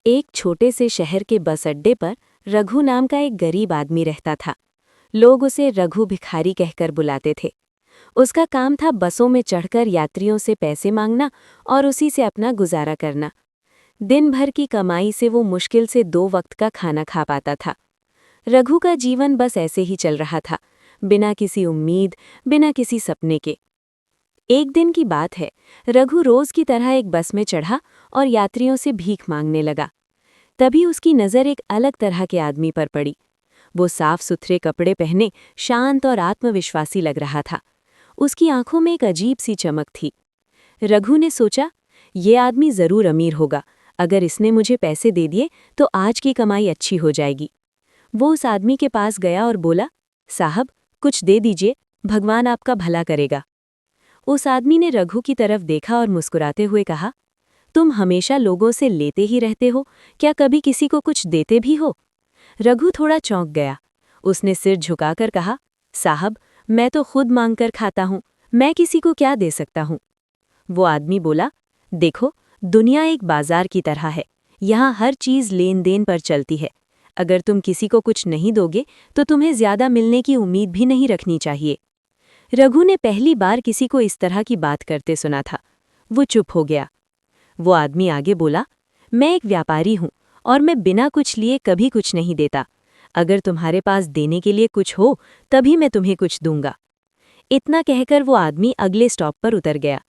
एक छोटे से शहर के बस अड्डे पर रघु नाम का एक गरीब आदमी रहता था। लोग उसे रघु भिखारी कहकर बुलाते थे। उसका काम था बसों में चढ़कर यात्रियों से पैसे मांगना और उसी से अपना गुजारा करना। दिन भर की कमाई से वो मुश्किल से 2 वक्त का खाना खा पाता था। रघु का जीवन बस ऐसे ही चल रहा था, बिना किसी उम्मीद, बिना किसी सपने के। एक दिन की बात है, रघु रोज की तरह एक बस में चढ़ा और यात्रियों से भीख मांगने लगा। तभी उसकी नज़र एक अलग तरह के आदमी पर पड़ी। वो साफ सुथरे कपड़े पहने, शांत और आत्मविश्वासी लग रहा था। उसकी आंखों में एक अजीब सी चमक थी। रघु ने सोचा, ये आदमी जरूर अमीर होगा। अगर इसने मुझे पैसे दे दिए तो आज की कमाई अच्छी हो जाएगी। वो उस आदमी के पास गया और बोला, साहब, कुछ दे दीजिए, भगवान आपका भला करेगा। उस आदमी ने रघु की तरफ देखा और मुस्कुराते हुए कहा, तुम हमेशा लोगों से लेते ही रहते हो, क्या कभी किसी को कुछ देते भी हो? रघु थोड़ा चौंक गया। उसने सिर झुकाकर कहा, साहब, मैं तो खुद मांगकर खाता हूँ, मैं किसी को क्या दे सकता हूँ? वो आदमी बोला, देखो, दुनिया एक बाजार की तरह है। यहाँ हर चीज़ लेन देन पर चलती है। अगर तुम किसी को कुछ नहीं दोगे तो तुम्हें ज्यादा मिलने की उम्मीद भी नहीं रखनी चाहिए। रघु ने पहली बार किसी को इस तरह की बात करते सुना था। वो चुप हो गया। वो आदमी आगे बोला, मैं एक व्यापारी हूँ और मैं बिना कुछ लिए कभी कुछ नहीं देता। अगर तुम्हारे पास देने के लिए कुछ हो तभी मैं तुम्हें कुछ दूंगा। इतना कहकर वो आदमी अगले स्टॉप पर उतर गया।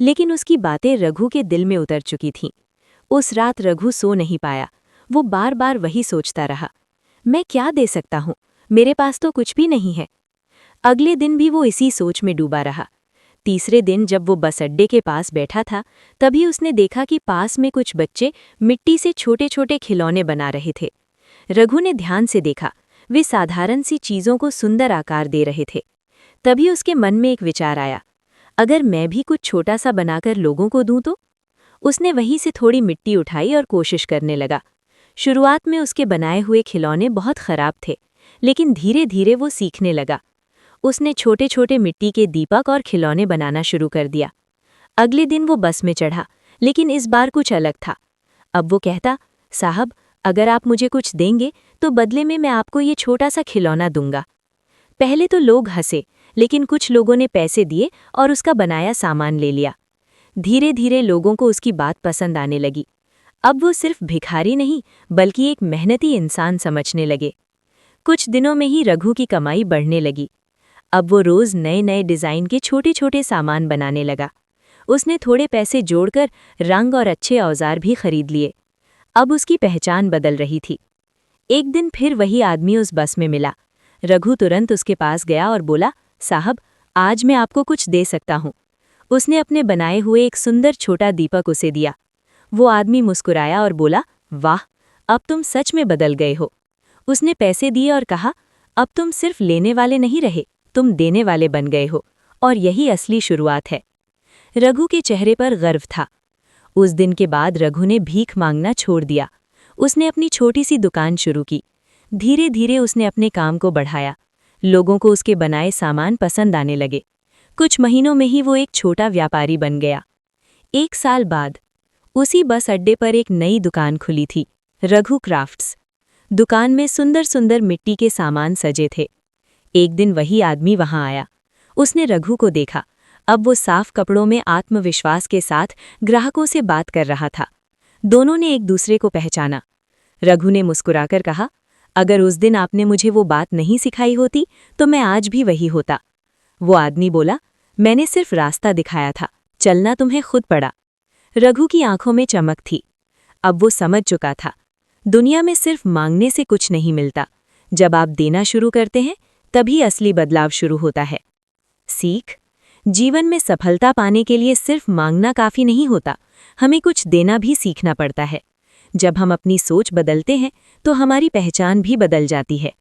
लेकिन उसकी बातें रघु के दिल में उतर चुकी थीं। उस रात रघु सो नहीं पाया। वो बार बार वही सोचता रहा, मैं क्या दे सकता हूँ, मेरे पास तो कुछ भी नहीं है। अगले दिन भी वो इसी सोच में डूबा रहा। तीसरे दिन जब वो बस अड्डे के पास बैठा था, तभी उसने देखा कि पास में कुछ बच्चे मिट्टी से छोटे छोटे खिलौने बना रहे थे। रघु ने ध्यान से देखा, वे साधारण सी चीज़ों को सुंदर आकार दे रहे थे। तभी उसके मन में एक विचार आया, अगर मैं भी कुछ छोटा सा बनाकर लोगों को दूं तो? उसने वहीं से थोड़ी मिट्टी उठाई और कोशिश करने लगा। शुरुआत में उसके बनाए हुए खिलौने बहुत खराब थे, लेकिन धीरे धीरे वो सीखने लगा। उसने छोटे छोटे मिट्टी के दीपक और खिलौने बनाना शुरू कर दिया। अगले दिन वो बस में चढ़ा, लेकिन इस बार कुछ अलग था। अब वो कहता, साहब, अगर आप मुझे कुछ देंगे तो बदले में मैं आपको ये छोटा सा खिलौना दूंगा। पहले तो लोग हंसे, लेकिन कुछ लोगों ने पैसे दिए और उसका बनाया सामान ले लिया। धीरे धीरे लोगों को उसकी बात पसंद आने लगी। अब वो सिर्फ भिखारी नहीं, बल्कि एक मेहनती इंसान समझने लगे। कुछ दिनों में ही रघु की कमाई बढ़ने लगी। अब वो रोज नए नए डिज़ाइन के छोटे छोटे सामान बनाने लगा। उसने थोड़े पैसे जोड़कर रंग और अच्छे औजार भी खरीद लिए। अब उसकी पहचान बदल रही थी। एक दिन फिर वही आदमी उस बस में मिला। रघु तुरंत उसके पास गया और बोला, साहब, आज मैं आपको कुछ दे सकता हूँ। उसने अपने बनाए हुए एक सुंदर छोटा दीपक उसे दिया। वो आदमी मुस्कुराया और बोला, वाह, अब तुम सच में बदल गए हो। उसने पैसे दिए और कहा, अब तुम सिर्फ लेने वाले नहीं रहे, तुम देने वाले बन गए हो, और यही असली शुरुआत है। रघु के चेहरे पर गर्व था। उस दिन के बाद रघु ने भीख मांगना छोड़ दिया। उसने अपनी छोटी सी दुकान शुरू की। धीरे धीरे उसने अपने काम को बढ़ाया। लोगों को उसके बनाए सामान पसंद आने लगे। कुछ महीनों में ही वो एक छोटा व्यापारी बन गया। 1 साल बाद उसी बस अड्डे पर एक नई दुकान खुली थी, रघु क्राफ्ट्स। दुकान में सुंदर सुंदर मिट्टी के सामान सजे थे। एक दिन वही आदमी वहां आया। उसने रघु को देखा। अब वो साफ कपड़ों में आत्मविश्वास के साथ ग्राहकों से बात कर रहा था। दोनों ने एक दूसरे को पहचाना। रघु ने मुस्कुराकर कहा, अगर उस दिन आपने मुझे वो बात नहीं सिखाई होती तो मैं आज भी वही होता। वो आदमी बोला, मैंने सिर्फ रास्ता दिखाया था, चलना तुम्हें खुद पड़ा। रघु की आंखों में चमक थी। अब वो समझ चुका था, दुनिया में सिर्फ मांगने से कुछ नहीं मिलता। जब आप देना शुरू करते हैं तभी असली बदलाव शुरू होता है। सीख, जीवन में सफलता पाने के लिए सिर्फ मांगना काफी नहीं होता, हमें कुछ देना भी सीखना पड़ता है। जब हम अपनी सोच बदलते हैं तो हमारी पहचान भी बदल जाती है।